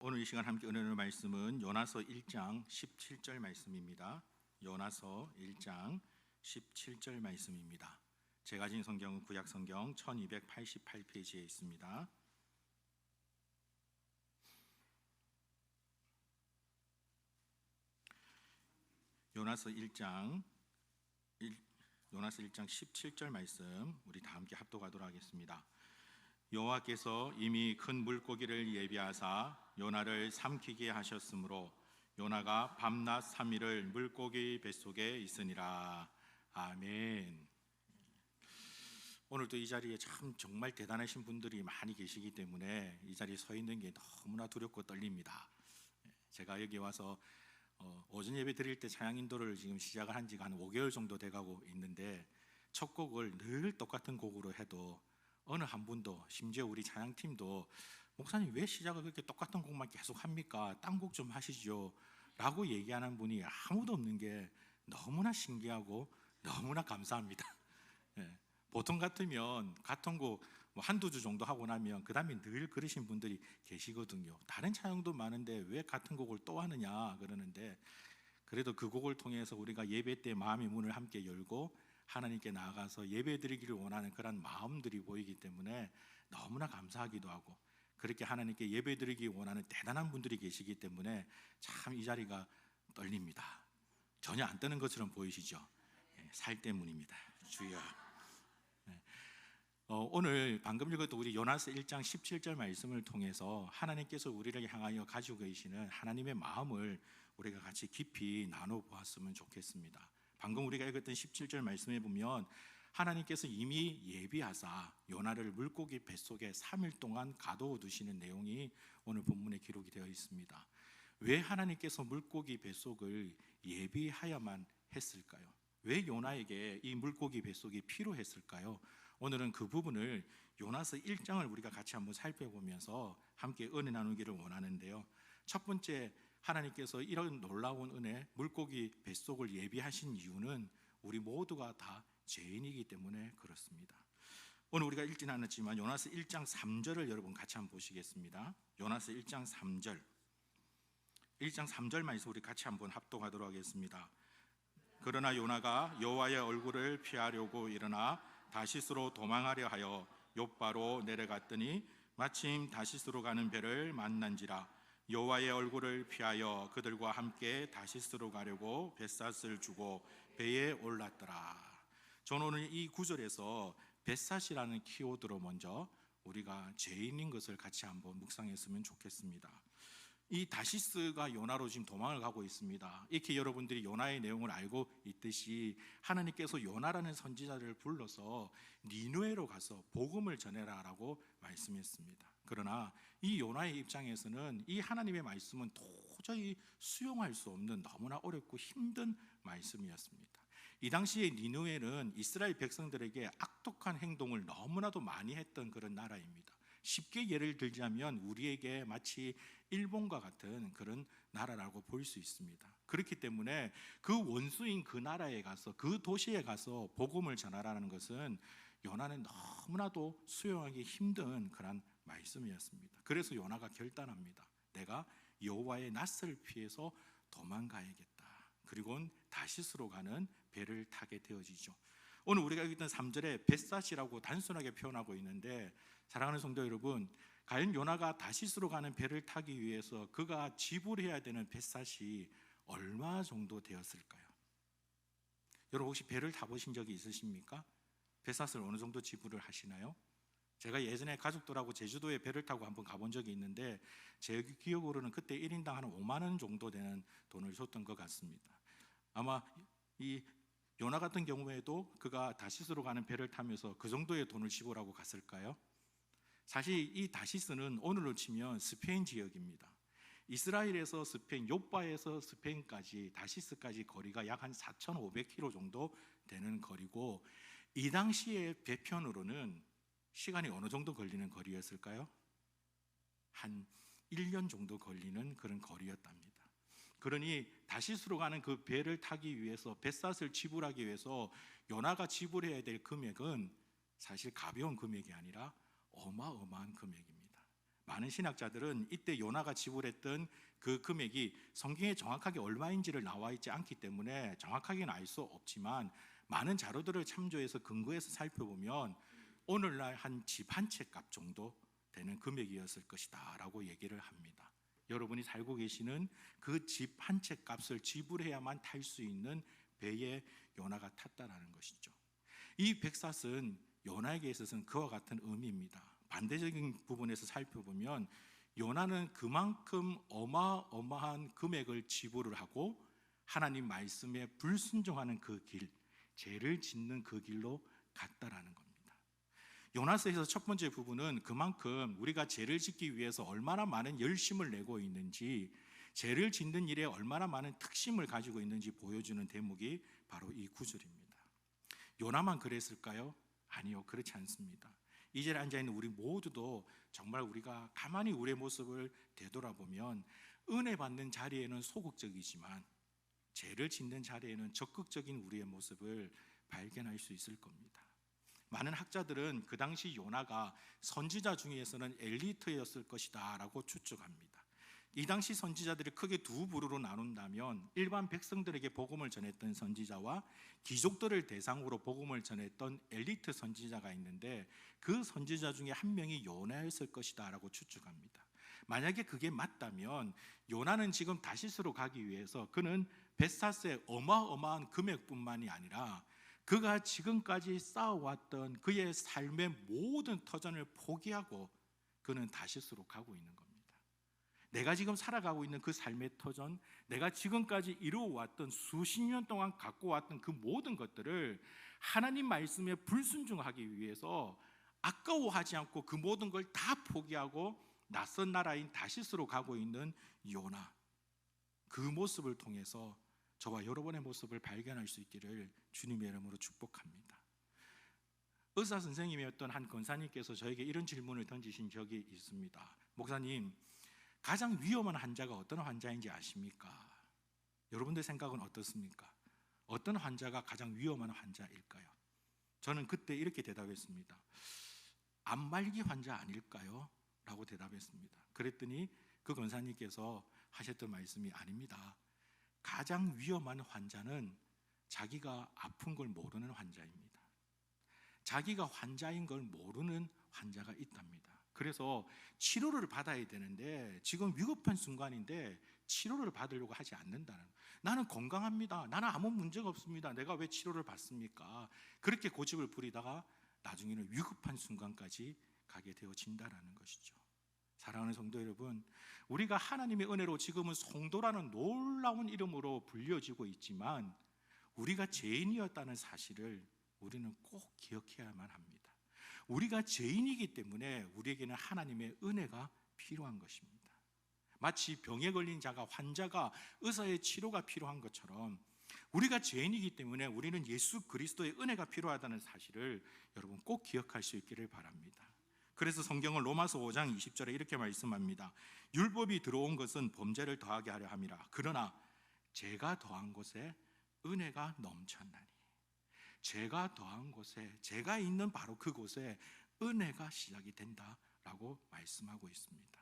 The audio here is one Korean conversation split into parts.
오늘 이 시간 함께 은혜의 말씀은 요나서 1장 17절 말씀입니다. 요나서 1장 17절 말씀입니다. 제가 가진 성경은 구약 성경 1288페이지에 있습니다. 요나서 1장 17절 말씀 우리 다 함께 합독하도록 하겠습니다. 여호와께서 이미 큰 물고기를 예비하사 요나를 삼키게 하셨으므로 요나가 밤낮 3일을 물고기 뱃속에 있으니라. 아멘. 오늘도 이 자리에 참 정말 대단하신 분들이 많이 계시기 때문에 이 자리에 서 있는 게 너무나 두렵고 떨립니다. 제가 여기 와서 오전 예배 드릴 때 찬양 인도를 지금 시작을 한 지가 한 5개월 정도 돼가고 있는데 첫 곡을 늘 똑같은 곡으로 해도 어느 한 분도, 심지어 우리 찬양팀도 목사님 왜 시작을 그렇게 똑같은 곡만 계속 합니까? 딴 곡 좀 하시죠 라고 얘기하는 분이 아무도 없는 게 너무나 신기하고 너무나 감사합니다. 보통 같으면 같은 곡 한두 주 정도 하고 나면 그 다음에 늘 그러신 분들이 계시거든요. 다른 찬양도 많은데 왜 같은 곡을 또 하느냐 그러는데, 그래도 그 곡을 통해서 우리가 예배 때 마음의 문을 함께 열고 하나님께 나아가서 예배 드리기를 원하는 그런 마음들이 보이기 때문에 너무나 감사하기도 하고, 그렇게 하나님께 예배 드리기 원하는 대단한 분들이 계시기 때문에 참 이 자리가 떨립니다. 전혀 안 떠는 것처럼 보이시죠? 살 때문입니다. 주여. 오늘 방금 읽었던 우리 요나서 1장 17절 말씀을 통해서 하나님께서 우리를 향하여 가지고 계시는 하나님의 마음을 우리가 같이 깊이 나눠보았으면 좋겠습니다. 방금 우리가 읽었던 17절 말씀에 보면 하나님께서 이미 예비하사 요나를 물고기 뱃속에 3일 동안 가둬 두시는 내용이 오늘 본문에 기록이 되어 있습니다. 왜 하나님께서 물고기 뱃속을 예비하야만 했을까요? 왜 요나에게 이 물고기 뱃속이 필요했을까요? 오늘은 그 부분을 요나서 1장을 우리가 같이 한번 살펴보면서 함께 은혜 나누기를 원하는데요. 첫 번째, 하나님께서 이런 놀라운 은혜, 물고기 뱃속을 예비하신 이유는 우리 모두가 다 죄인이기 때문에 그렇습니다. 오늘 우리가 읽지는 않았지만 요나서 1장 3절을 여러분 같이 한번 보시겠습니다. 요나서 1장 3절 1장 3절 말씀 우리 같이 한번 합독하도록 하겠습니다. 그러나 요나가 여호와의 얼굴을 피하려고 일어나 다시스로 도망하려 하여 욥바로 내려갔더니 마침 다시스로 가는 배를 만난지라. 여호와의 얼굴을 피하여 그들과 함께 다시스로 가려고 뱃삿을 주고 배에 올랐더라. 저는 오늘 이 구절에서 뱃삿이라는 키워드로 먼저 우리가 죄인인 것을 같이 한번 묵상했으면 좋겠습니다. 이 다시스가 요나로 지금 도망을 가고 있습니다. 이렇게 여러분들이 요나의 내용을 알고 있듯이 하나님께서 요나라는 선지자를 불러서 니느웨로 가서 복음을 전해라라고 말씀했습니다. 그러나 이 요나의 입장에서는 이 하나님의 말씀은 도저히 수용할 수 없는 너무나 어렵고 힘든 말씀이었습니다. 이 당시에 니느웨는 이스라엘 백성들에게 악독한 행동을 너무나도 많이 했던 그런 나라입니다. 쉽게 예를 들자면 우리에게 마치 일본과 같은 그런 나라라고 볼 수 있습니다. 그렇기 때문에 그 원수인 그 나라에 가서, 그 도시에 가서 복음을 전하라는 것은 요나는 너무나도 수용하기 힘든 그런 말씀이었습니다. 그래서 요나가 결단합니다. 내가 여호와의 낯을 피해서 도망가야겠다. 그리고 다시스로 가는 배를 타게 되어지죠. 오늘 우리가 읽던 3절에 뱃삿이라고 단순하게 표현하고 있는데, 사랑하는 성도 여러분, 과연 요나가 다시스로 가는 배를 타기 위해서 그가 지불해야 되는 뱃삿이 얼마 정도 되었을까요? 여러분 혹시 배를 타보신 적이 있으십니까? 뱃삿을 어느 정도 지불을 하시나요? 제가 예전에 가족들하고 제주도에 배를 타고 한번 가본 적이 있는데 제 기억으로는 그때 1인당 한 5만 원 정도 되는 돈을 줬던 것 같습니다. 아마 이 요나 같은 경우에도 그가 다시스로 가는 배를 타면서 그 정도의 돈을 지불하고 갔을까요? 사실 이 다시스는 오늘로 치면 스페인 지역입니다. 이스라엘에서 스페인, 욥바에서 스페인까지, 다시스까지 거리가 약 한 4,500km 정도 되는 거리고, 이 당시의 배편으로는 시간이 어느 정도 걸리는 거리였을까요? 한 1년 정도 걸리는 그런 거리였답니다. 그러니 다시스로 가는 그 배를 타기 위해서, 뱃삿을 지불하기 위해서 요나가 지불해야 될 금액은 사실 가벼운 금액이 아니라 어마어마한 금액입니다. 많은 신학자들은 이때 요나가 지불했던 그 금액이 성경에 정확하게 얼마인지를 나와 있지 않기 때문에 정확하게는 알 수 없지만 많은 자료들을 참조해서 근거해서 살펴보면 오늘날 한 집 한 채 값 정도 되는 금액이었을 것이다 라고 얘기를 합니다. 여러분이 살고 계시는 그 집 한 채 값을 지불해야만 탈 수 있는 배에 요나가 탔다라는 것이죠. 이 백삿은 요나에게 있어서는 그와 같은 의미입니다. 반대적인 부분에서 살펴보면 요나는 그만큼 어마어마한 금액을 지불을 하고 하나님 말씀에 불순종하는 그 길, 죄를 짓는 그 길로 갔다라는 겁니다. 요나서에서 첫 번째 부분은 그만큼 우리가 죄를 짓기 위해서 얼마나 많은 열심을 내고 있는지, 죄를 짓는 일에 얼마나 많은 특심을 가지고 있는지 보여주는 대목이 바로 이 구절입니다. 요나만 그랬을까요? 아니요, 그렇지 않습니다. 이 자리에 앉아있는 우리 모두도 정말 우리가 가만히 우리의 모습을 되돌아보면 은혜 받는 자리에는 소극적이지만 죄를 짓는 자리에는 적극적인 우리의 모습을 발견할 수 있을 겁니다. 많은 학자들은 그 당시 요나가 선지자 중에서는 엘리트였을 것이다 라고 추측합니다. 이 당시 선지자들이 크게 두 부류로 나눈다면 일반 백성들에게 복음을 전했던 선지자와 귀족들을 대상으로 복음을 전했던 엘리트 선지자가 있는데 그 선지자 중에 한 명이 요나였을 것이다 라고 추측합니다. 만약에 그게 맞다면 요나는 지금 다시스로 가기 위해서 그는 벳삿의 어마어마한 금액뿐만이 아니라 그가 지금까지 쌓아왔던 그의 삶의 모든 터전을 포기하고 그는 다시스로 가고 있는 겁니다. 내가 지금 살아가고 있는 그 삶의 터전, 내가 지금까지 이루어왔던 수십 년 동안 갖고 왔던 그 모든 것들을 하나님 말씀에 불순종하기 위해서 아까워하지 않고 그 모든 걸 다 포기하고 낯선 나라인 다시스로 가고 있는 요나, 그 모습을 통해서 저와 여러분의 모습을 발견할 수 있기를 주님의 이름으로 축복합니다. 의사 선생님이었던 한 권사님께서 저에게 이런 질문을 던지신 적이 있습니다. 목사님, 가장 위험한 환자가 어떤 환자인지 아십니까? 여러분들 생각은 어떻습니까? 어떤 환자가 가장 위험한 환자일까요? 저는 그때 이렇게 대답했습니다. 암말기 환자 아닐까요? 라고 대답했습니다. 그랬더니 그 권사님께서 하셨던 말씀이 아닙니다. 가장 위험한 환자는 자기가 아픈 걸 모르는 환자입니다. 자기가 환자인 걸 모르는 환자가 있답니다. 그래서 치료를 받아야 되는데 지금 위급한 순간인데 치료를 받으려고 하지 않는다는, 나는 건강합니다, 나는 아무 문제가 없습니다, 내가 왜 치료를 받습니까? 그렇게 고집을 부리다가 나중에는 위급한 순간까지 가게 되어진다는 것이죠. 사랑하는 성도 여러분, 우리가 하나님의 은혜로 지금은 성도라는 놀라운 이름으로 불려지고 있지만 우리가 죄인이었다는 사실을 우리는 꼭 기억해야만 합니다. 우리가 죄인이기 때문에 우리에게는 하나님의 은혜가 필요한 것입니다. 마치 병에 걸린 자가, 환자가 의사의 치료가 필요한 것처럼 우리가 죄인이기 때문에 우리는 예수 그리스도의 은혜가 필요하다는 사실을 여러분 꼭 기억할 수 있기를 바랍니다. 그래서 성경은 로마서 5장 20절에 이렇게 말씀합니다. 율법이 들어온 것은 범죄를 더하게 하려 함이라. 그러나 죄가 더한 곳에 은혜가 넘쳤나니. 죄가 더한 곳에, 죄가 있는 바로 그곳에 은혜가 시작이 된다라고 말씀하고 있습니다.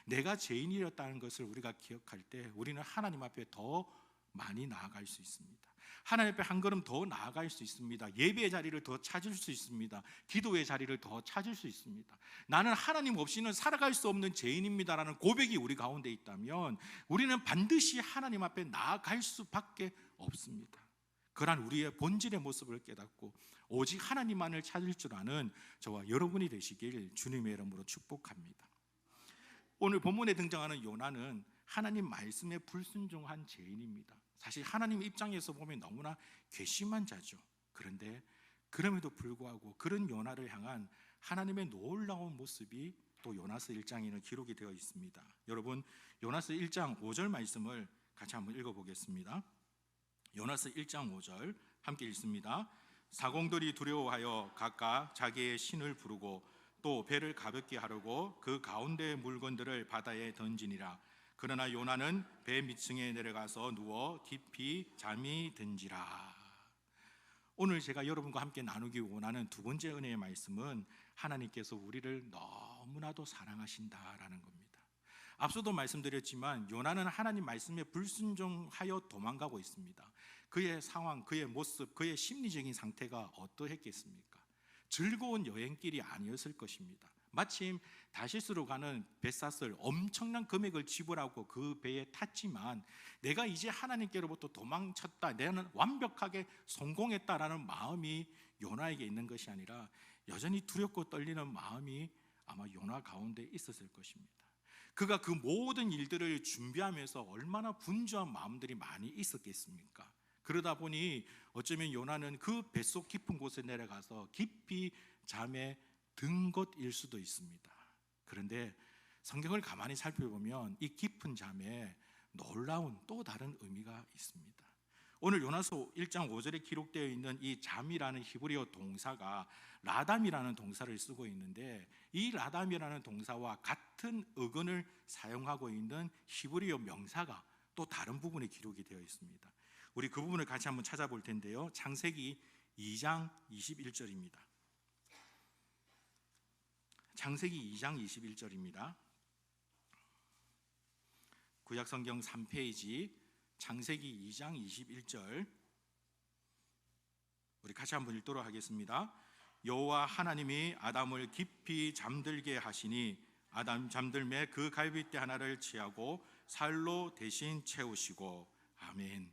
내가 죄인이었다는 것을 우리가 기억할 때 우리는 하나님 앞에 더 많이 나아갈 수 있습니다. 하나님 앞에 한 걸음 더 나아갈 수 있습니다. 예배의 자리를 더 찾을 수 있습니다. 기도의 자리를 더 찾을 수 있습니다. 나는 하나님 없이는 살아갈 수 없는 죄인입니다라는 고백이 우리 가운데 있다면 우리는 반드시 하나님 앞에 나아갈 수밖에 없습니다. 그러한 우리의 본질의 모습을 깨닫고 오직 하나님만을 찾을 줄 아는 저와 여러분이 되시길 주님의 이름으로 축복합니다. 오늘 본문에 등장하는 요나는 하나님 말씀에 불순종한 죄인입니다. 사실 하나님 입장에서 보면 너무나 괘씸한 자죠. 그런데 그럼에도 불구하고 그런 요나를 향한 하나님의 놀라운 모습이 또 요나서 1장에는 기록이 되어 있습니다. 여러분, 요나서 1장 5절 말씀을 같이 한번 읽어보겠습니다. 요나서 1장 5절 함께 읽습니다. 사공들이 두려워하여 각각 자기의 신을 부르고 또 배를 가볍게 하려고 그 가운데의 물건들을 바다에 던지니라. 그러나 요나는 배 밑층에 내려가서 누워 깊이 잠이 든지라. 오늘 제가 여러분과 함께 나누기 원하는 두 번째 은혜의 말씀은 하나님께서 우리를 너무나도 사랑하신다라는 겁니다. 앞서도 말씀드렸지만 요나는 하나님 말씀에 불순종하여 도망가고 있습니다. 그의 상황, 그의 모습, 그의 심리적인 상태가 어떠했겠습니까? 즐거운 여행길이 아니었을 것입니다. 마침 다시스로 가는 벳삿을 엄청난 금액을 지불하고 그 배에 탔지만 내가 이제 하나님께로부터 도망쳤다, 내가 완벽하게 성공했다라는 마음이 요나에게 있는 것이 아니라 여전히 두렵고 떨리는 마음이 아마 요나 가운데 있었을 것입니다. 그가 그 모든 일들을 준비하면서 얼마나 분주한 마음들이 많이 있었겠습니까? 그러다 보니 어쩌면 요나는 그 뱃속 깊은 곳에 내려가서 깊이 잠에 든 것일 수도 있습니다. 그런데 성경을 가만히 살펴보면 이 깊은 잠에 놀라운 또 다른 의미가 있습니다. 오늘 요나서 1장 5절에 기록되어 있는 이 잠이라는 히브리어 동사가 라담이라는 동사를 쓰고 있는데, 이 라담이라는 동사와 같은 어근을 사용하고 있는 히브리어 명사가 또 다른 부분에 기록이 되어 있습니다. 우리 그 부분을 같이 한번 찾아볼 텐데요. 창세기 2장 21절입니다. 창세기 2장 21절입니다. 구약성경 3페이지 창세기 2장 21절, 우리 같이 한번 읽도록 하겠습니다. 여호와 하나님이 아담을 깊이 잠들게 하시니 아담 잠들매 그 갈빗대 하나를 취하고 살로 대신 채우시고. 아멘.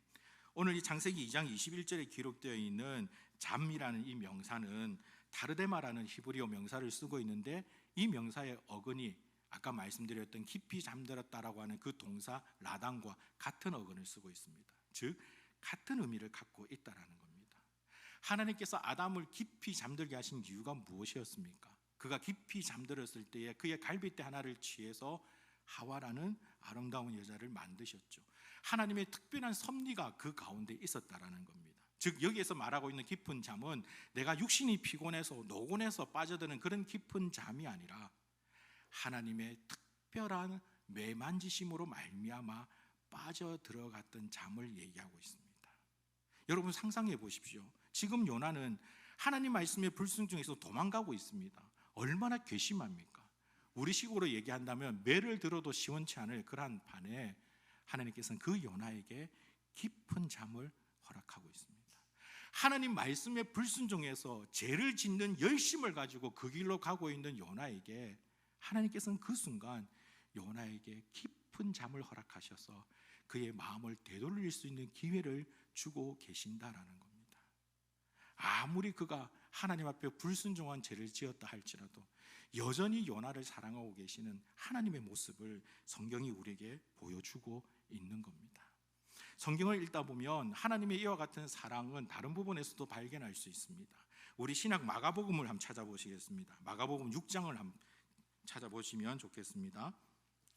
오늘 이 창세기 2장 21절에 기록되어 있는 잠이라는 이 명사는 다르데마라는 히브리어 명사를 쓰고 있는데, 이 명사의 어근이 아까 말씀드렸던 깊이 잠들었다라고 하는 그 동사 라단과 같은 어근을 쓰고 있습니다. 즉 같은 의미를 갖고 있다라는 겁니다. 하나님께서 아담을 깊이 잠들게 하신 이유가 무엇이었습니까? 그가 깊이 잠들었을 때에 그의 갈빗대 하나를 취해서 하와라는 아름다운 여자를 만드셨죠. 하나님의 특별한 섭리가 그 가운데 있었다라는 겁니다. 즉 여기에서 말하고 있는 깊은 잠은 내가 육신이 피곤해서 노곤해서 빠져드는 그런 깊은 잠이 아니라 하나님의 특별한 매만지심으로 말미암아 빠져들어갔던 잠을 얘기하고 있습니다. 여러분 상상해 보십시오. 지금 요나는 하나님 말씀에 불순종해서 도망가고 있습니다. 얼마나 괘씸합니까? 우리식으로 얘기한다면 매를 들어도 시원치 않을 그러한 판에 하나님께서는 그 요나에게 깊은 잠을 허락하고 있습니다. 하나님 말씀에 불순종해서 죄를 짓는 열심을 가지고 그 길로 가고 있는 요나에게 하나님께서는 그 순간 요나에게 깊은 잠을 허락하셔서 그의 마음을 되돌릴 수 있는 기회를 주고 계신다라는 겁니다. 아무리 그가 하나님 앞에 불순종한 죄를 지었다 할지라도 여전히 요나를 사랑하고 계시는 하나님의 모습을 성경이 우리에게 보여주고 있는 겁니다. 성경을 읽다 보면 하나님의 이와 같은 사랑은 다른 부분에서도 발견할 수 있습니다. 우리 신약 마가복음을 한번 찾아보시겠습니다. 마가복음 6장을 한번 찾아보시면 좋겠습니다.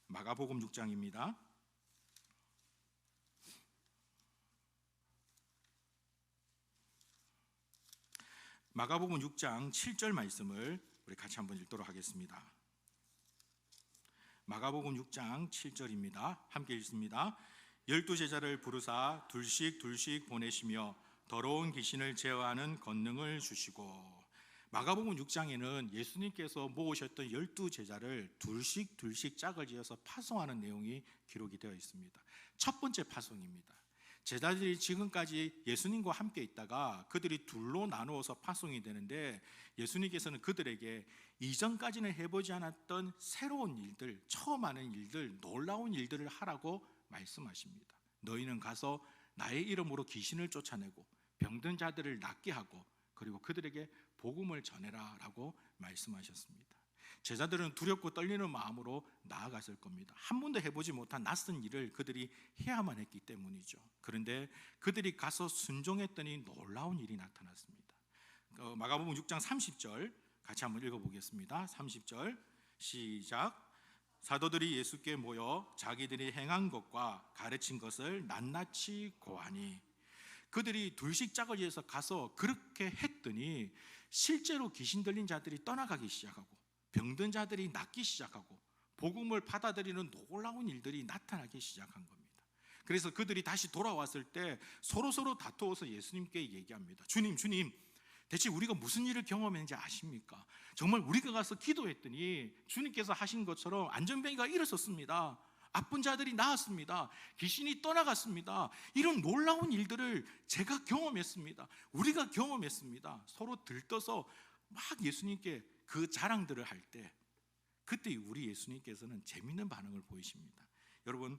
마가복음 6장입니다. 마가복음 6장 7절 말씀을 우리 같이 한번 읽도록 하겠습니다. 마가복음 6장 7절입니다. 함께 읽습니다. 12제자를 부르사 둘씩 보내시며 더러운 귀신을 제어하는 권능을 주시고. 마가복음 6장에는 예수님께서 모으셨던 12제자를 둘씩 짝을 지어서 파송하는 내용이 기록이 되어 있습니다. 첫 번째 파송입니다. 제자들이 지금까지 예수님과 함께 있다가 그들이 둘로 나누어서 파송이 되는데, 예수님께서는 그들에게 이전까지는 해보지 않았던 새로운 일들, 처음 하는 일들, 놀라운 일들을 하라고 말씀하십니다. 너희는 가서 나의 이름으로 귀신을 쫓아내고 병든 자들을 낫게 하고 그리고 그들에게 복음을 전해라 라고 말씀하셨습니다. 제자들은 두렵고 떨리는 마음으로 나아갔을 겁니다. 한 번도 해보지 못한 낯선 일을 그들이 해야만 했기 때문이죠. 그런데 그들이 가서 순종했더니 놀라운 일이 나타났습니다. 마가복음 6장 30절 같이 한번 읽어보겠습니다. 30절 시작. 사도들이 예수께 모여 자기들이 행한 것과 가르친 것을 낱낱이 고하니. 그들이 둘씩 짝을 지어서 가서 그렇게 했더니 실제로 귀신 들린 자들이 떠나가기 시작하고 병든 자들이 낫기 시작하고 복음을 받아들이는 놀라운 일들이 나타나기 시작한 겁니다. 그래서 그들이 다시 돌아왔을 때 서로 다투어서 예수님께 얘기합니다. 주님, 대체 우리가 무슨 일을 경험했는지 아십니까? 정말 우리가 가서 기도했더니 주님께서 하신 것처럼 안전뱅이가 일어섰습니다. 아픈 자들이 나았습니다. 귀신이 떠나갔습니다. 이런 놀라운 일들을 제가 경험했습니다. 우리가 경험했습니다. 서로 들떠서 막 예수님께 그 자랑들을 할 때, 그때 우리 예수님께서는 재밌는 반응을 보이십니다. 여러분,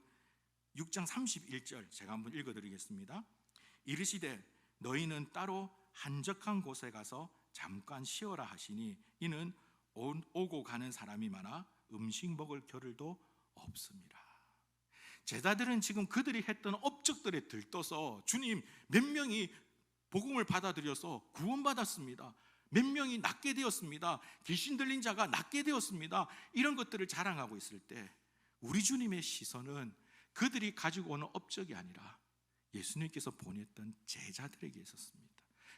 6장 31절 제가 한번 읽어드리겠습니다. 이르시되 너희는 따로 한적한 곳에 가서 잠깐 쉬어라 하시니 이는 오고 가는 사람이 많아 음식 먹을 겨를도 없습니다. 제자들은 지금 그들이 했던 업적들에 들떠서 주님, 몇 명이 복음을 받아들여서 구원받았습니다. 몇 명이 낫게 되었습니다. 귀신 들린 자가 낫게 되었습니다. 이런 것들을 자랑하고 있을 때 우리 주님의 시선은 그들이 가지고 오는 업적이 아니라 예수님께서 보냈던 제자들에게 있었습니다.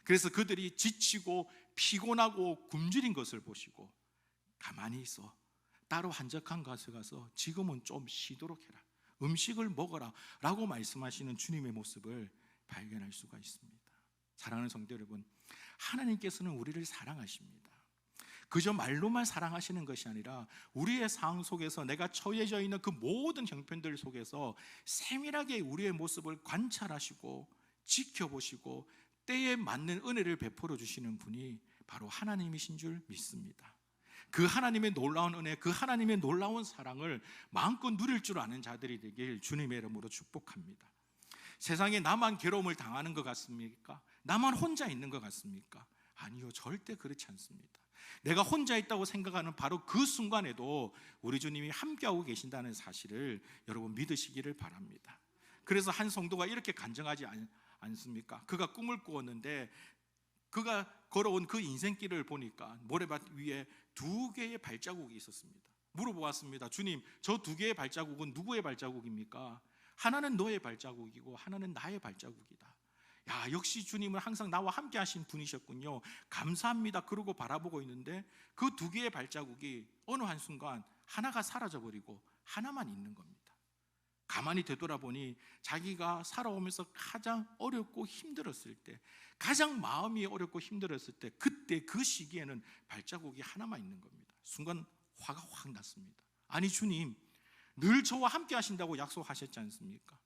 그래서 그들이 지치고 피곤하고 굶주린 것을 보시고 가만히 있어, 따로 한적한 곳에 가서 지금은 좀 쉬도록 해라, 음식을 먹어라 라고 말씀하시는 주님의 모습을 발견할 수가 있습니다. 사랑하는 성도 여러분, 하나님께서는 우리를 사랑하십니다. 그저 말로만 사랑하시는 것이 아니라 우리의 상황 속에서 내가 처해져 있는 그 모든 형편들 속에서 세밀하게 우리의 모습을 관찰하시고 지켜보시고 때에 맞는 은혜를 베풀어 주시는 분이 바로 하나님이신 줄 믿습니다. 그 하나님의 놀라운 은혜, 그 하나님의 놀라운 사랑을 마음껏 누릴 줄 아는 자들이 되길 주님의 이름으로 축복합니다. 세상에 나만 괴로움을 당하는 것 같습니까? 나만 혼자 있는 것 같습니까? 아니요, 절대 그렇지 않습니다. 내가 혼자 있다고 생각하는 바로 그 순간에도 우리 주님이 함께하고 계신다는 사실을 여러분 믿으시기를 바랍니다. 그래서 한 성도가 이렇게 간증하지 않습니까? 그가 꿈을 꾸었는데 그가 걸어온 그 인생길을 보니까 모래밭 위에 2개의 발자국이 있었습니다. 물어보았습니다. 주님, 저 2개의 발자국은 누구의 발자국입니까? 하나는 너의 발자국이고 하나는 나의 발자국이다. 야, 역시 주님은 항상 나와 함께 하신 분이셨군요. 감사합니다. 그러고 바라보고 있는데 그 2개의 발자국이 어느 한순간 하나가 사라져버리고 하나만 있는 겁니다. 가만히 되돌아보니 자기가 살아오면서 가장 어렵고 힘들었을 때, 가장 마음이 어렵고 힘들었을 때, 그때 그 시기에는 발자국이 하나만 있는 겁니다. 순간 화가 확 났습니다. 아니 주님, 늘 저와 함께 하신다고 약속하셨지 않습니까?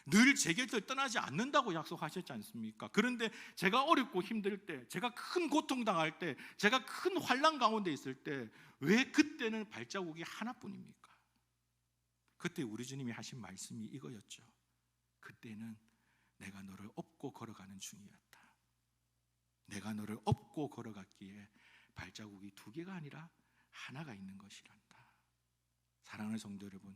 늘 제 곁을 떠나지 않는다고 약속하셨지 않습니까? 그런데 제가 어렵고 힘들 때, 제가 큰 고통당할 때, 제가 큰 환난 가운데 있을 때 왜 그때는 발자국이 하나뿐입니까? 그때 우리 주님이 하신 말씀이 이거였죠. 그때는 내가 너를 업고 걸어가는 중이었다. 내가 너를 업고 걸어갔기에 발자국이 2개가 아니라 하나가 있는 것이란다. 사랑하는 성도 여러분,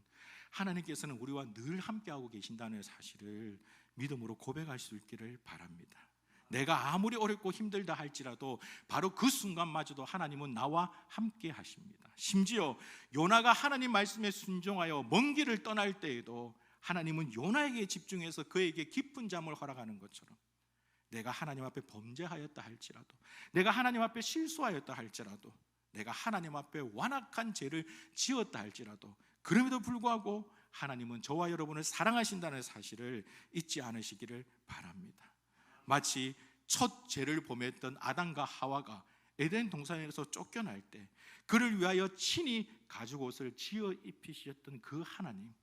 하나님께서는 우리와 늘 함께하고 계신다는 사실을 믿음으로 고백할 수 있기를 바랍니다. 내가 아무리 어렵고 힘들다 할지라도 바로 그 순간마저도 하나님은 나와 함께 하십니다. 심지어 요나가 하나님 말씀에 순종하여 먼 길을 떠날 때에도 하나님은 요나에게 집중해서 그에게 깊은 잠을 허락하는 것처럼 내가 하나님 앞에 범죄하였다 할지라도, 내가 하나님 앞에 실수하였다 할지라도, 내가 하나님 앞에 완악한 죄를 지었다 할지라도 그럼에도 불구하고 하나님은 저와 여러분을 사랑하신다는 사실을 잊지 않으시기를 바랍니다. 마치 첫 죄를 범했던 아담과 하와가 에덴 동산에서 쫓겨날 때 그를 위하여 친히 가죽 옷을 지어 입히셨던 그 하나님,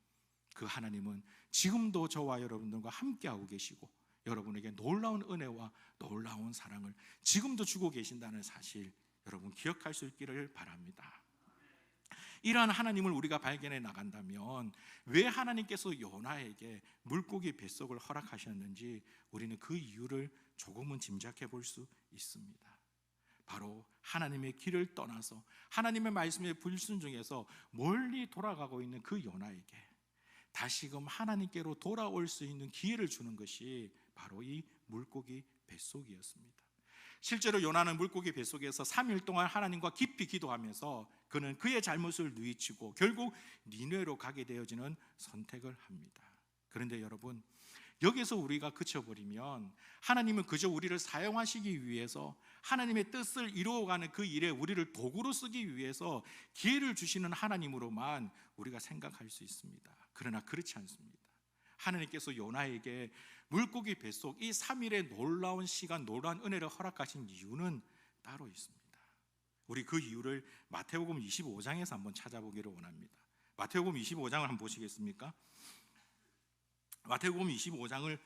그 하나님은 지금도 저와 여러분들과 함께하고 계시고 여러분에게 놀라운 은혜와 놀라운 사랑을 지금도 주고 계신다는 사실 여러분 기억할 수 있기를 바랍니다. 이러한 하나님을 우리가 발견해 나간다면 왜 하나님께서 요나에게 물고기 뱃속을 허락하셨는지 우리는 그 이유를 조금은 짐작해 볼 수 있습니다. 바로 하나님의 길을 떠나서 하나님의 말씀에 불순종해서 멀리 돌아가고 있는 그 요나에게 다시금 하나님께로 돌아올 수 있는 기회를 주는 것이 바로 이 물고기 뱃속이었습니다. 실제로 요나는 물고기 뱃속에서 3일 동안 하나님과 깊이 기도하면서 그는 그의 잘못을 뉘우치고 결국 니느웨로 가게 되어지는 선택을 합니다. 그런데 여러분, 여기서 우리가 그쳐버리면 하나님은 그저 우리를 사용하시기 위해서 하나님의 뜻을 이루어가는 그 일에 우리를 도구로 쓰기 위해서 기회를 주시는 하나님으로만 우리가 생각할 수 있습니다. 그러나 그렇지 않습니다. 하나님께서 요나에게 물고기 뱃속 이 3일의 놀라운 시간, 놀라운 은혜를 허락하신 이유는 따로 있습니다. 우리 그 이유를 마태복음 25장에서 한번 찾아보기를 원합니다. 마태복음 25장을 한번 보시겠습니까? 마태복음 25장을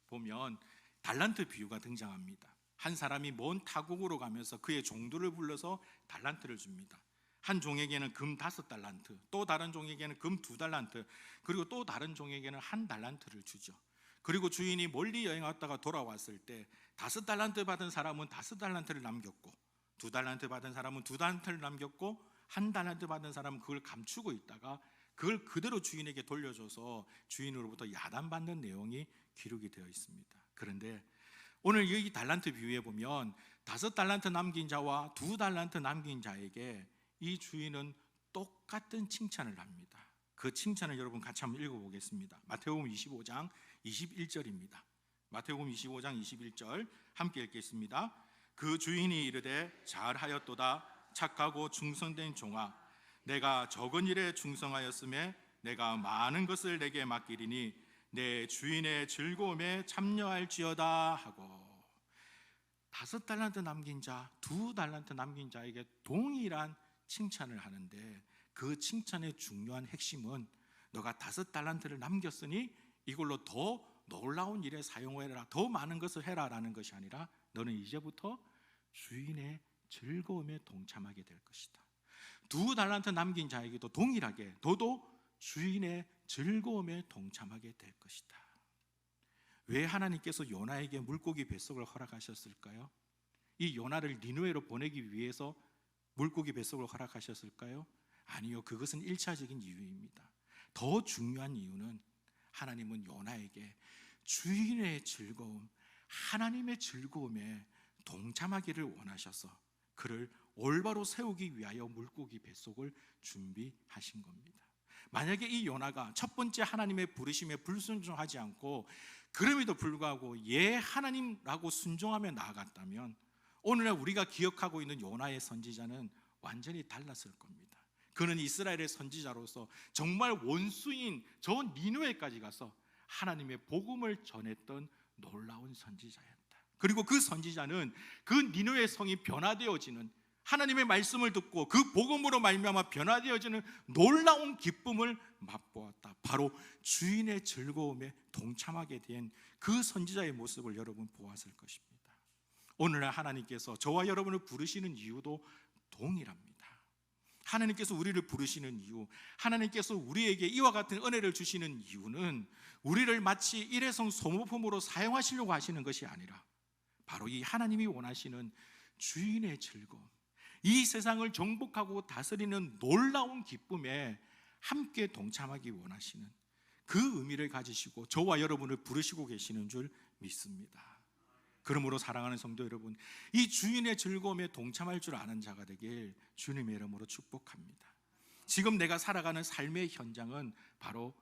보면 달란트 비유가 등장합니다. 한 사람이 먼 타국으로 가면서 그의 종들을 불러서 달란트를 줍니다. 한 종에게는 금 5달란트, 또 다른 종에게는 금 2달란트, 그리고 또 다른 종에게는 1달란트를 주죠. 그리고 주인이 멀리 여행 왔다가 돌아왔을 때 5달란트 받은 사람은 5달란트를 남겼고, 2달란트 받은 사람은 2달란트를 남겼고, 1달란트 받은 사람은 그걸 감추고 있다가 그걸 그대로 주인에게 돌려줘서 주인으로부터 야단받는 내용이 기록이 되어 있습니다. 그런데 오늘 이 달란트 비유에 보면 5달란트 남긴 자와 2달란트 남긴 자에게 이 주인은 똑같은 칭찬을 합니다. 그 칭찬을 여러분 같이 한번 읽어보겠습니다. 마태복음 25장 21절입니다. 마태복음 25장 21절 함께 읽겠습니다. 그 주인이 이르되 잘하였도다 착하고 충성된 종아, 내가 적은 일에 충성하였음에 내가 많은 것을 내게 맡기리니 내 주인의 즐거움에 참여할지어다 하고, 5달란트 남긴 자, 2달란트 남긴 자에게 동일한 칭찬을 하는데, 그 칭찬의 중요한 핵심은 너가 5달란트를 남겼으니 이걸로 더 놀라운 일에 사용해라, 더 많은 것을 해라 라는 것이 아니라 너는 이제부터 주인의 즐거움에 동참하게 될 것이다. 2달란트 남긴 자에게도 동일하게 너도 주인의 즐거움에 동참하게 될 것이다. 왜 하나님께서 요나에게 물고기 뱃속을 허락하셨을까요? 이 요나를 니느웨로 보내기 위해서 물고기 뱃속을 허락하셨을까요? 아니요, 그것은 1차적인 이유입니다. 더 중요한 이유는 하나님은 요나에게 주인의 즐거움, 하나님의 즐거움에 동참하기를 원하셔서 그를 올바로 세우기 위하여 물고기 뱃속을 준비하신 겁니다. 만약에 이 요나가 첫 번째 하나님의 부르심에 불순종하지 않고 그럼에도 불구하고 예 하나님라고 순종하며 나아갔다면 오늘날 우리가 기억하고 있는 요나의 선지자는 완전히 달랐을 겁니다. 그는 이스라엘의 선지자로서 정말 원수인 저 니느웨까지 가서 하나님의 복음을 전했던 놀라운 선지자였다. 그리고 그 선지자는 그 니느웨 성이 변화되어지는, 하나님의 말씀을 듣고 그 복음으로 말미암아 변화되어지는 놀라운 기쁨을 맛보았다. 바로 주인의 즐거움에 동참하게 된 그 선지자의 모습을 여러분 보았을 것입니다. 오늘날 하나님께서 저와 여러분을 부르시는 이유도 동일합니다. 하나님께서 우리를 부르시는 이유, 하나님께서 우리에게 이와 같은 은혜를 주시는 이유는 우리를 마치 일회성 소모품으로 사용하시려고 하시는 것이 아니라 바로 이 하나님이 원하시는 주인의 즐거움, 이 세상을 정복하고 다스리는 놀라운 기쁨에 함께 동참하기 원하시는 그 의미를 가지시고 저와 여러분을 부르시고 계시는 줄 믿습니다. 그러므로 사랑하는 성도 여러분, 이 주인의 즐거움에 동참할 줄 아는 자가 되길 주님의 이름으로 축복합니다. 지금 내가 살아가는 삶의 현장은 바로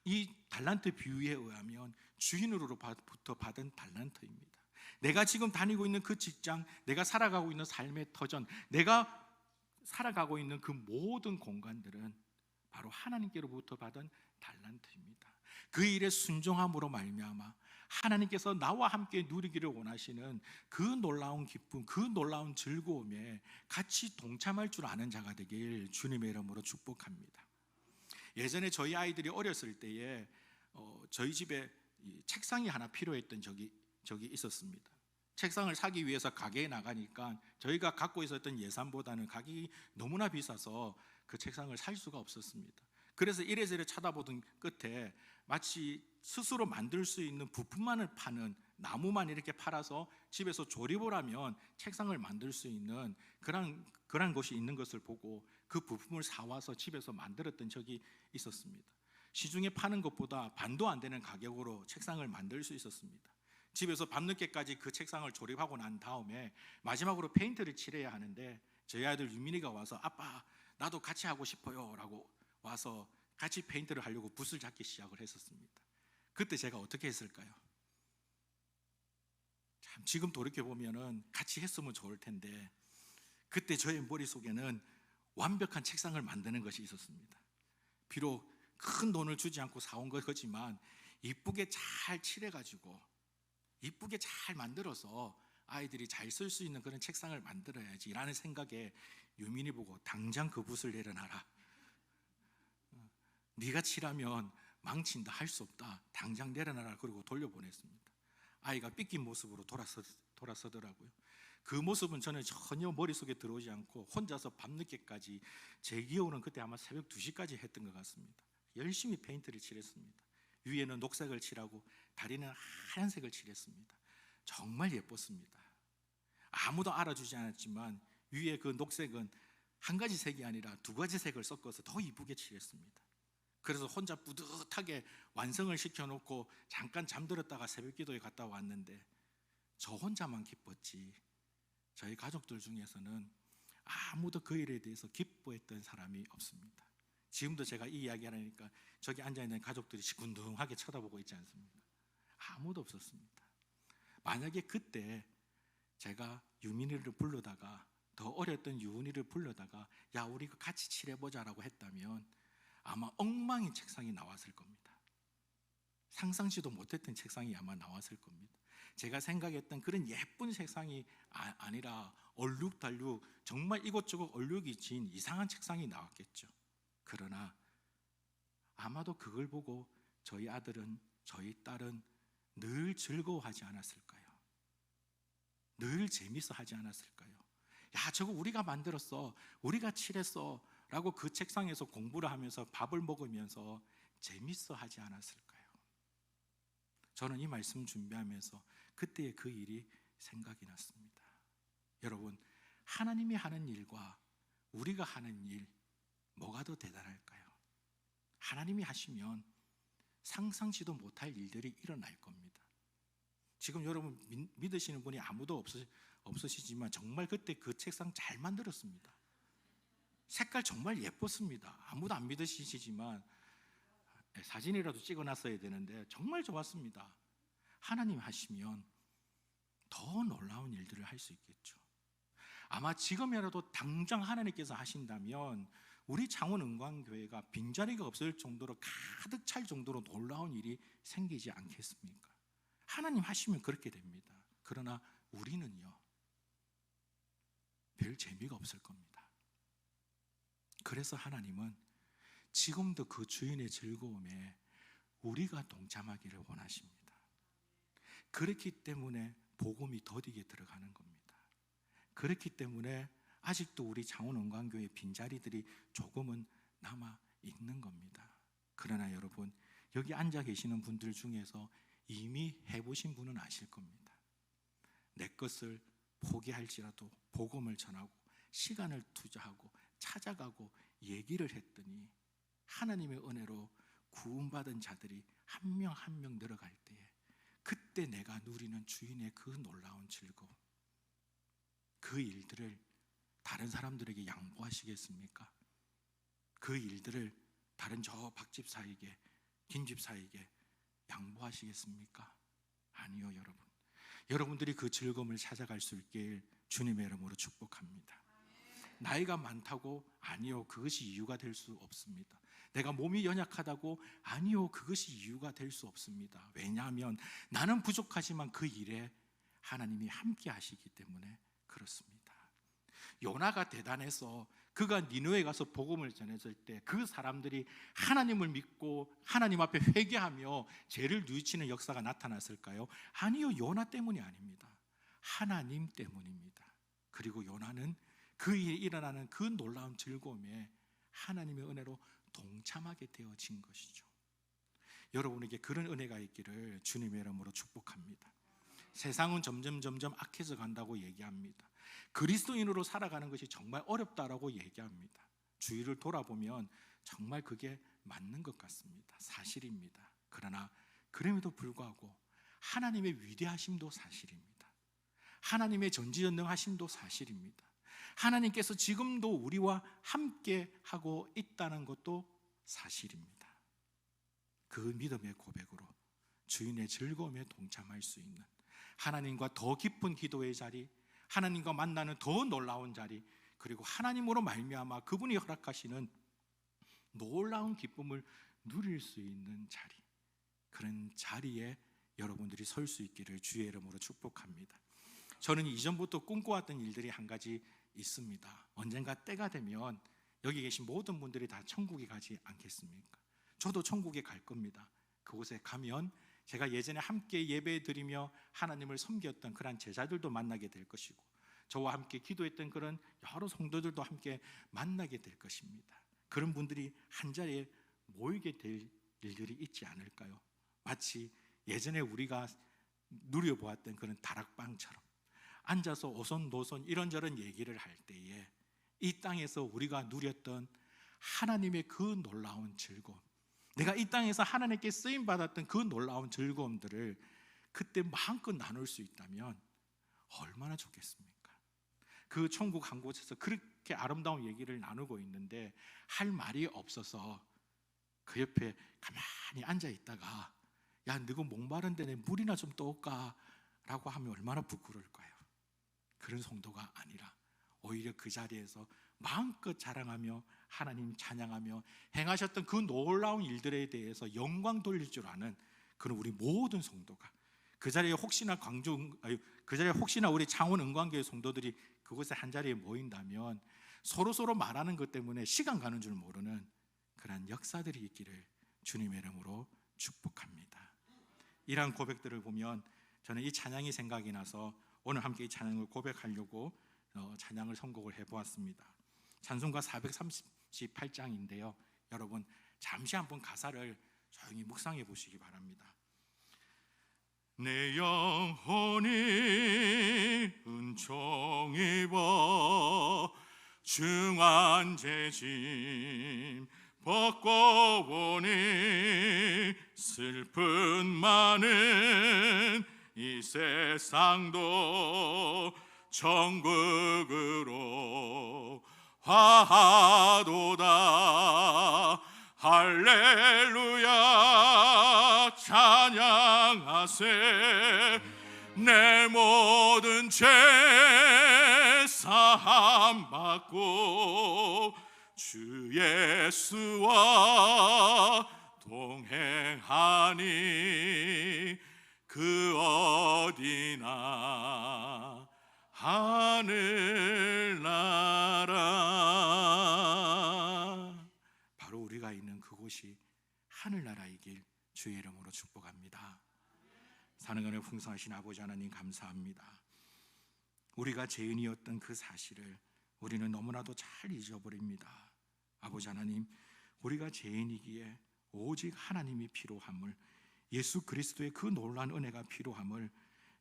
이 달란트 비유에 의하면 주인으로부터 받은 달란트입니다. 내가 지금 다니고 있는 그 직장, 내가 살아가고 있는 삶의 터전, 내가 살아가고 있는 그 모든 공간들은 바로 하나님께로부터 받은 달란트입니다. 그 일에 순종함으로 말미암아 하나님께서 나와 함께 누리기를 원하시는 그 놀라운 기쁨, 그 놀라운 즐거움에 같이 동참할 줄 아는 자가 되길 주님의 이름으로 축복합니다. 예전에 저희 아이들이 어렸을 때에 저희 집에 책상이 하나 필요했던 적이 있었습니다. 책상을 사기 위해서 가게에 나가니까 저희가 갖고 있었던 예산보다는 가격이 너무나 비싸서 그 책상을 살 수가 없었습니다. 그래서 이래저래 찾아보던 끝에 마치 스스로 만들 수 있는 부품만을 파는, 나무만 이렇게 팔아서 집에서 조립을 하면 책상을 만들 수 있는 그런 곳이 있는 것을 보고 그 부품을 사와서 집에서 만들었던 적이 있었습니다. 시중에 파는 것보다 반도 안 되는 가격으로 책상을 만들 수 있었습니다. 집에서 밤늦게까지 그 책상을 조립하고 난 다음에 마지막으로 페인트를 칠해야 하는데 저희 아들 유민이가 와서 아빠 나도 같이 하고 싶어요 라고 와서 같이 페인트를 하려고 붓을 잡기 시작을 했었습니다. 그때 제가 어떻게 했을까요? 참 지금 돌이켜보면 같이 했으면 좋을 텐데 그때 저의 머릿속에는 완벽한 책상을 만드는 것이 있었습니다. 비록 큰 돈을 주지 않고 사온 거지만 이쁘게 잘 칠해가지고 이쁘게 잘 만들어서 아이들이 잘 쓸 수 있는 그런 책상을 만들어야지 라는 생각에 유민이 보고 당장 그 붓을 내려놔라. 네가 칠하면 망친다, 할 수 없다, 당장 내려놔라. 그리고 돌려보냈습니다. 아이가 삐낀 모습으로 돌아서더라고요. 그 모습은 저는 전혀 머릿속에 들어오지 않고 혼자서 밤늦게까지, 제 기억으로는 그때 아마 새벽 2시까지 했던 것 같습니다. 열심히 페인트를 칠했습니다. 위에는 녹색을 칠하고 다리는 하얀색을 칠했습니다. 정말 예뻤습니다. 아무도 알아주지 않았지만 위에 그 녹색은 한 가지 색이 아니라 두 가지 색을 섞어서 더 이쁘게 칠했습니다. 그래서 혼자 뿌듯하게 완성을 시켜놓고 잠깐 잠들었다가 새벽 기도에 갔다 왔는데 저 혼자만 기뻤지 저희 가족들 중에서는 아무도 그 일에 대해서 기뻐했던 사람이 없습니다. 지금도 제가 이 이야기 하니까 저기 앉아있는 가족들이 시큰둥하게 쳐다보고 있지 않습니까? 아무도 없었습니다. 만약에 그때 제가 유민이를 불러다가, 더 어렸던 유은이를 불러다가 야 우리 같이 칠해보자라고 했다면 아마 엉망인 책상이 나왔을 겁니다. 상상치도 못했던 책상이 아마 나왔을 겁니다. 제가 생각했던 그런 예쁜 책상이 아니라 얼룩달룩 정말 이곳저곳 얼룩이 진 이상한 책상이 나왔겠죠. 그러나 아마도 그걸 보고 저희 아들은, 저희 딸은 늘 즐거워하지 않았을까요? 늘 재밌어 하지 않았을까요? 야 저거 우리가 만들었어, 우리가 칠했어 라고 그 책상에서 공부를 하면서 밥을 먹으면서 재밌어 하지 않았을까요? 저는 이 말씀 준비하면서 그때의 그 일이 생각이 났습니다. 여러분, 하나님이 하는 일과 우리가 하는 일, 뭐가 더 대단할까요? 하나님이 하시면 상상치도 못할 일들이 일어날 겁니다. 지금 여러분 믿으시는 분이 아무도 없으시지만 정말 그때 그 책상 잘 만들었습니다. 색깔 정말 예뻤습니다. 아무도 안 믿으시지만 사진이라도 찍어놨어야 되는데 정말 좋았습니다. 하나님 하시면 더 놀라운 일들을 할 수 있겠죠. 아마 지금이라도 당장 하나님께서 하신다면 우리 창원은광교회가 빈자리가 없을 정도로 가득 찰 정도로 놀라운 일이 생기지 않겠습니까? 하나님 하시면 그렇게 됩니다. 그러나 우리는요, 별 재미가 없을 겁니다. 그래서 하나님은 지금도 그 주인의 즐거움에 우리가 동참하기를 원하십니다. 그렇기 때문에 복음이 더디게 들어가는 겁니다. 그렇기 때문에 아직도 우리 창원은광교회 빈자리들이 조금은 남아 있는 겁니다. 그러나 여러분, 여기 앉아 계시는 분들 중에서 이미 해보신 분은 아실 겁니다. 내 것을 포기할지라도 복음을 전하고 시간을 투자하고 찾아가고 얘기를 했더니 하나님의 은혜로 구원받은 자들이 한 명 한 명 늘어갈 때에 그때 내가 누리는 주인의 그 놀라운 즐거움, 그 일들을 다른 사람들에게 양보하시겠습니까? 그 일들을 다른 저 박집사에게, 김집사에게 양보하시겠습니까? 아니요, 여러분. 여러분들이 그 즐거움을 찾아갈 수 있길 주님의 이름으로 축복합니다. 나이가 많다고? 아니요, 그것이 이유가 될 수 없습니다. 내가 몸이 연약하다고? 아니요, 그것이 이유가 될 수 없습니다. 왜냐하면 나는 부족하지만 그 일에 하나님이 함께 하시기 때문에 그렇습니다. 요나가 대단해서 그가 니느웨에 가서 복음을 전했을 때 그 사람들이 하나님을 믿고 하나님 앞에 회개하며 죄를 뉘우치는 역사가 나타났을까요? 아니요, 요나 때문이 아닙니다. 하나님 때문입니다. 그리고 요나는 그 일이 일어나는 그 놀라운 즐거움에 하나님의 은혜로 동참하게 되어진 것이죠. 여러분에게 그런 은혜가 있기를 주님의 이름으로 축복합니다. 세상은 점점 악해져 간다고 얘기합니다. 그리스도인으로 살아가는 것이 정말 어렵다라고 얘기합니다. 주위를 돌아보면 정말 그게 맞는 것 같습니다. 사실입니다. 그러나 그럼에도 불구하고 하나님의 위대하심도 사실입니다. 하나님의 전지전능하심도 사실입니다. 하나님께서 지금도 우리와 함께 하고 있다는 것도 사실입니다. 그 믿음의 고백으로 주인의 즐거움에 동참할 수 있는, 하나님과 더 깊은 기도의 자리, 하나님과 만나는 더 놀라운 자리, 그리고 하나님으로 말미암아 그분이 허락하시는 놀라운 기쁨을 누릴 수 있는 자리, 그런 자리에 여러분들이 설 수 있기를 주의 이름으로 축복합니다. 저는 이전부터 꿈꿔왔던 일들이 한 가지 있습니다. 언젠가 때가 되면 여기 계신 모든 분들이 다 천국에 가지 않겠습니까? 저도 천국에 갈 겁니다. 그곳에 가면 제가 예전에 함께 예배드리며 하나님을 섬겼던 그런 제자들도 만나게 될 것이고, 저와 함께 기도했던 그런 여러 성도들도 함께 만나게 될 것입니다. 그런 분들이 한자리에 모이게 될 일들이 있지 않을까요? 마치 예전에 우리가 누려보았던 그런 다락방처럼 앉아서 오손도손 이런저런 얘기를 할 때에 이 땅에서 우리가 누렸던 하나님의 그 놀라운 즐거움, 내가 이 땅에서 하나님께 쓰임받았던 그 놀라운 즐거움들을 그때 마음껏 나눌 수 있다면 얼마나 좋겠습니까? 그 천국 한 곳에서 그렇게 아름다운 얘기를 나누고 있는데 할 말이 없어서 그 옆에 가만히 앉아 있다가 야, 너가 목마른데 내 물이나 좀 떠올까? 라고 하면 얼마나 부끄러울까요? 그런 성도가 아니라 오히려 그 자리에서 마음껏 자랑하며 하나님 찬양하며 행하셨던 그 놀라운 일들에 대해서 영광 돌릴 줄 아는 그런 우리 모든 성도가 그 자리에 혹시나 우리 창원 은광교회 성도들이 그곳에 한 자리에 모인다면 서로 말하는 것 때문에 시간 가는 줄 모르는 그런 역사들이 있기를 주님의 이름으로 축복합니다. 이러한 고백들을 보면 저는 이 찬양이 생각이 나서 오늘 함께 이 찬양을 고백하려고 찬양을 선곡을 해보았습니다. 찬송가 438장인데요 여러분 잠시 한번 가사를 조용히 묵상해 보시기 바랍니다. 내 영혼이 은총 입어 중한 죄짐 벗고 보니 슬픈 많은 이 세상도 천국으로 화하도다. 할렐루야 찬양하세. 내 모든 죄 사함 받고 주 예수와 동행하니 그 어디나 하늘나라. 바로 우리가 있는 그곳이 하늘나라이길 주의 이름으로 축복합니다. 사는 풍성하신 아버지 하나님 감사합니다. 우리가 죄인이었던 그 사실을 우리는 너무나도 잘 잊어버립니다. 아버지 하나님, 우리가 죄인이기에 오직 하나님이 필요함을, 예수 그리스도의 그 놀라운 은혜가 필요함을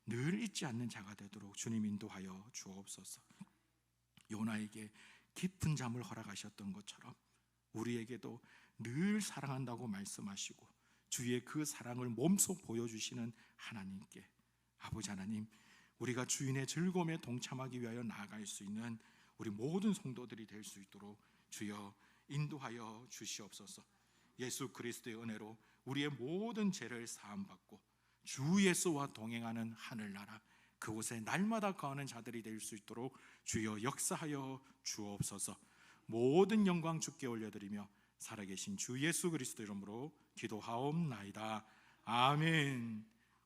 늘 잊지 않는 자가 되도록 주님 인도하여 주옵소서. 요나에게 깊은 잠을 허락하셨던 것처럼 우리에게도 늘 사랑한다고 말씀하시고 주의 그 사랑을 몸소 보여주시는 하나님께, 아버지 하나님, 우리가 주인의 즐거움에 동참하기 위하여 나아갈 수 있는 우리 모든 성도들이 될 수 있도록 주여 인도하여 주시옵소서. 예수 그리스도의 은혜로 우리의 모든 죄를 사함받고 주 예수와 동행하는 하늘나라, 그곳에 날마다 거하는 자들이 될 수 있도록 주여 역사하여 주옵소서. 모든 영광 주께 올려드리며 살아계신 주 예수 그리스도 이름으로 기도하옵나이다. 아멘.